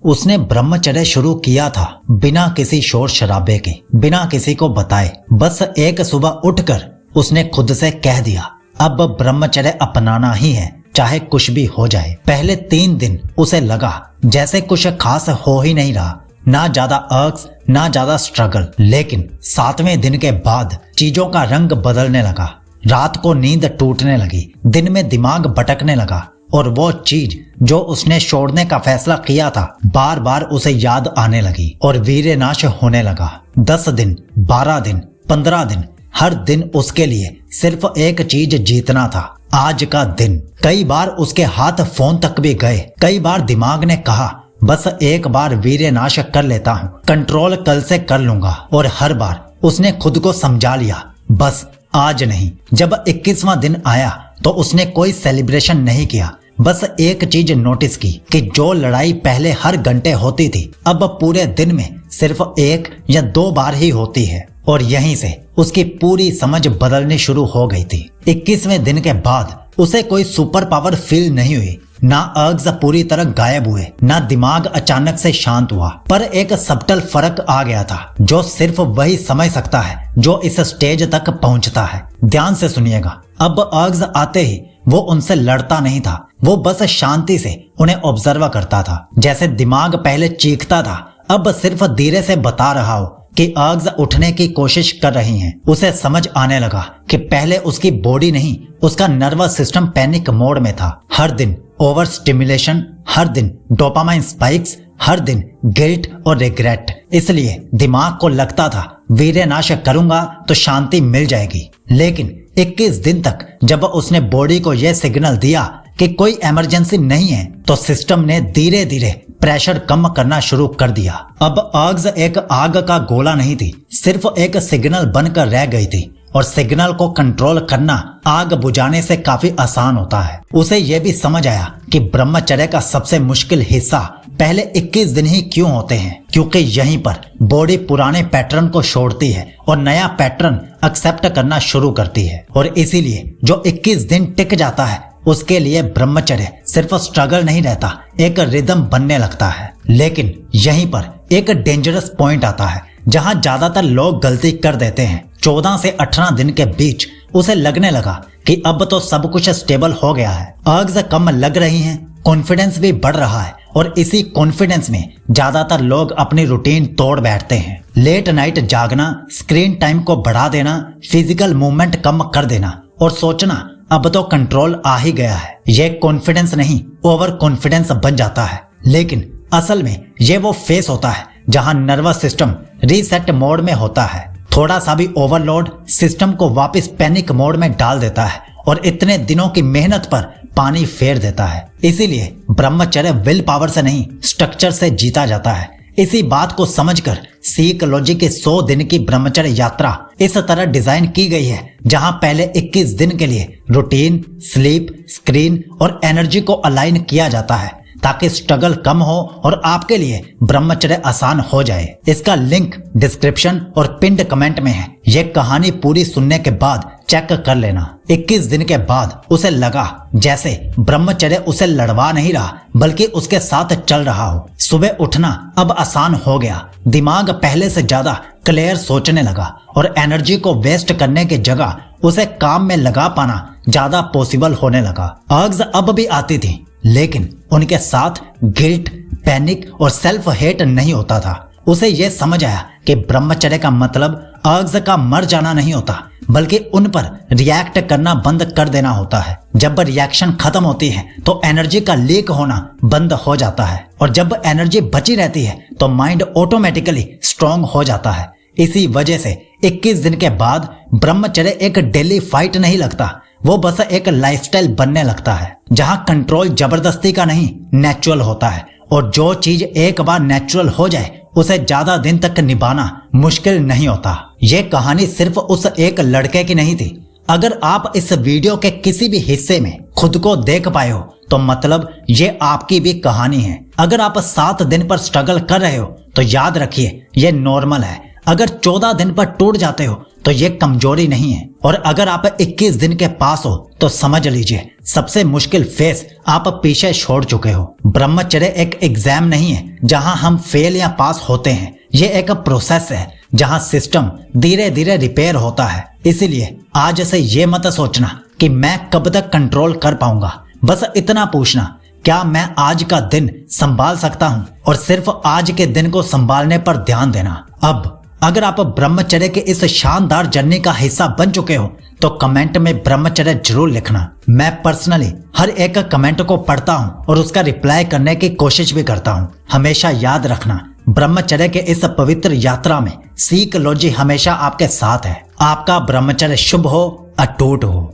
उसने ब्रह्मचर्य शुरू किया था बिना किसी शोर शराबे के, बिना किसी को बताए। बस एक सुबह उठकर उसने खुद से कह दिया अब ब्रह्मचर्य अपनाना ही है, चाहे कुछ भी हो जाए। पहले 3 दिन उसे लगा जैसे कुछ खास हो ही नहीं रहा, ना ज्यादा अर्क्स ना ज्यादा स्ट्रगल। लेकिन 7वें दिन के बाद चीजों का रंग बदलने लगा। रात को नींद टूटने लगी, दिन में दिमाग भटकने लगा और वो चीज जो उसने छोड़ने का फैसला किया था बार बार उसे याद आने लगी और वीर्यनाश होने लगा। 10 दिन, 12 दिन, 15 दिन, हर दिन उसके लिए सिर्फ एक चीज जीतना था, आज का दिन। कई बार उसके हाथ फोन तक भी गए। कई बार दिमाग ने कहा बस एक बार वीर्यनाश कर लेता हूँ, कंट्रोल कल से कर लूंगा। और हर बार उसने खुद को समझा लिया बस आज नहीं। जब 21वां दिन आया तो उसने कोई सेलिब्रेशन नहीं किया, बस एक चीज नोटिस की कि जो लड़ाई पहले हर घंटे होती थी अब पूरे दिन में सिर्फ 1 या 2 बार ही होती है। और यहीं से उसकी पूरी समझ बदलनी शुरू हो गई थी। 21वें दिन के बाद उसे कोई सुपर पावर फील नहीं हुई, ना अर्ग्स पूरी तरह गायब हुए, ना दिमाग अचानक से शांत हुआ। पर एक सबटल फर्क आ गया था जो सिर्फ वही समझ सकता है जो इस स्टेज तक पहुंचता है। ध्यान से सुनिएगा। अब अर्ग्स आते ही वो उनसे लड़ता नहीं था, वो बस शांति से उन्हें ऑब्जर्व करता था। जैसे दिमाग पहले चीखता था अब सिर्फ धीरे से बता रहा हो कि अर्ग्स उठने की कोशिश कर रही हैं। उसे समझ आने लगा कि पहले उसकी बॉडी नहीं, उसका नर्वस सिस्टम पैनिक मोड में था। हर दिन ओवर स्टिमुलेशन, हर दिन डोपामाइन स्पाइक्स, हर दिन गिल्ट और रिग्रेट। इसलिए दिमाग को लगता था वीर्यनाश करूंगा तो शांति मिल जाएगी। लेकिन 21 दिन तक जब उसने बॉडी को यह सिग्नल दिया कि कोई इमरजेंसी नहीं है तो सिस्टम ने धीरे धीरे प्रेशर कम करना शुरू कर दिया। अब अर्ग्स एक आग का गोला नहीं थी, सिर्फ एक सिग्नल बनकर रह गई थी। और सिग्नल को कंट्रोल करना आग बुझाने से काफी आसान होता है। उसे यह भी समझ आया कि ब्रह्मचर्य का सबसे मुश्किल हिस्सा पहले 21 दिन ही क्यों होते हैं, क्योंकि यहीं पर बॉडी पुराने पैटर्न को छोड़ती है और नया पैटर्न एक्सेप्ट करना शुरू करती है। और इसीलिए जो 21 दिन टिक जाता है उसके लिए ब्रह्मचर्य सिर्फ स्ट्रगल नहीं रहता, एक रिदम बनने लगता है। लेकिन यहीं पर एक डेंजरस पॉइंट आता है जहां ज्यादातर लोग गलती कर देते हैं। 14 से 18 दिन के बीच उसे लगने लगा कि अब तो सब कुछ स्टेबल हो गया है, अर्ग्स कम लग रही हैं, कॉन्फिडेंस भी बढ़ रहा है। और इसी कॉन्फिडेंस में ज्यादातर लोग अपनी रूटीन तोड़ बैठते हैं। लेट नाइट जागना, स्क्रीन टाइम को बढ़ा देना, फिजिकल मूवमेंट कम कर देना और सोचना अब तो कंट्रोल आ ही गया है। ये कॉन्फिडेंस नहीं, ओवर कॉन्फिडेंस बन जाता है। लेकिन असल में ये वो फेस होता है जहां नर्वस सिस्टम रीसेट मोड में होता है। थोड़ा सा भी ओवरलोड सिस्टम को वापस पैनिक मोड में डाल देता है और इतने दिनों की मेहनत पर पानी फेर देता है। इसीलिए ब्रह्मचर्य विल पावर से नहीं, स्ट्रक्चर से जीता जाता है। इसी बात को समझकर साइकोलॉजी की 100 दिन की ब्रह्मचर्य यात्रा इस तरह डिजाइन की गई है जहां पहले 21 दिन के लिए रूटीन, स्लीप, स्क्रीन और एनर्जी को अलाइन किया जाता है ताकि स्ट्रगल कम हो और आपके लिए ब्रह्मचर्य आसान हो जाए। इसका लिंक डिस्क्रिप्शन और पिंड कमेंट में है। यह कहानी पूरी सुनने के बाद चेक कर लेना। 21 दिन के बाद उसे लगा जैसे ब्रह्मचर्य उसे लड़वा नहीं रहा बल्कि उसके साथ चल रहा हो। सुबह उठना अब आसान हो गया, दिमाग पहले से ज्यादा क्लियर सोचने लगा और एनर्जी को वेस्ट करने की जगह उसे काम में लगा पाना ज्यादा पॉसिबल होने लगा। अर्ग्स अब भी आती थी लेकिन उनके साथ गिल्ट, पैनिक और सेल्फ हेट नहीं होता था। उसे यह समझ आया कि ब्रह्मचर्य का मतलब अर्ग्स का मर जाना नहीं होता बल्कि उन पर रिएक्ट करना बंद कर देना होता है। जब रिएक्शन खत्म होती है तो एनर्जी का लीक होना बंद हो जाता है और जब एनर्जी बची रहती है तो माइंड ऑटोमेटिकली स्ट्रांग हो जाता है। इसी वजह से 21 दिन के बाद ब्रह्मचर्य एक डेली फाइट नहीं लगता, वो बस एक लाइफस्टाइल बनने लगता है जहां कंट्रोल जबरदस्ती का नहीं, नेचुरल होता है। और जो चीज एक बार नेचुरल हो जाए उसे ज्यादा दिन तक निभाना मुश्किल नहीं होता। ये कहानी सिर्फ उस एक लड़के की नहीं थी। अगर आप इस वीडियो के किसी भी हिस्से में खुद को देख पाए हो तो मतलब ये आपकी भी कहानी है। अगर आप 7 दिन पर स्ट्रगल कर रहे हो तो याद रखिए ये नॉर्मल है। अगर 14 दिन पर टूट जाते हो तो ये कमजोरी नहीं है। और अगर आप 21 दिन के पास हो तो समझ लीजिए सबसे मुश्किल फेस आप पीछे छोड़ चुके हो। ब्रह्मचर्य एक एग्जाम नहीं है जहां हम फेल या पास होते हैं। ये एक प्रोसेस है जहां सिस्टम धीरे धीरे रिपेयर होता है। इसीलिए आज से ये मत सोचना कि मैं कब तक कंट्रोल कर पाऊंगा। बस इतना पूछना, क्या मैं आज का दिन संभाल सकता हूं? और सिर्फ आज के दिन को संभालने पर ध्यान देना। अब अगर आप ब्रह्मचर्य के इस शानदार जर्नी का हिस्सा बन चुके हो तो कमेंट में ब्रह्मचर्य जरूर लिखना। मैं पर्सनली हर एक कमेंट को पढ़ता हूं और उसका रिप्लाई करने की कोशिश भी करता हूं। हमेशा याद रखना, ब्रह्मचर्य के इस पवित्र यात्रा में साइकोलॉजी हमेशा आपके साथ है। आपका ब्रह्मचर्य शुभ हो, अटूट हो।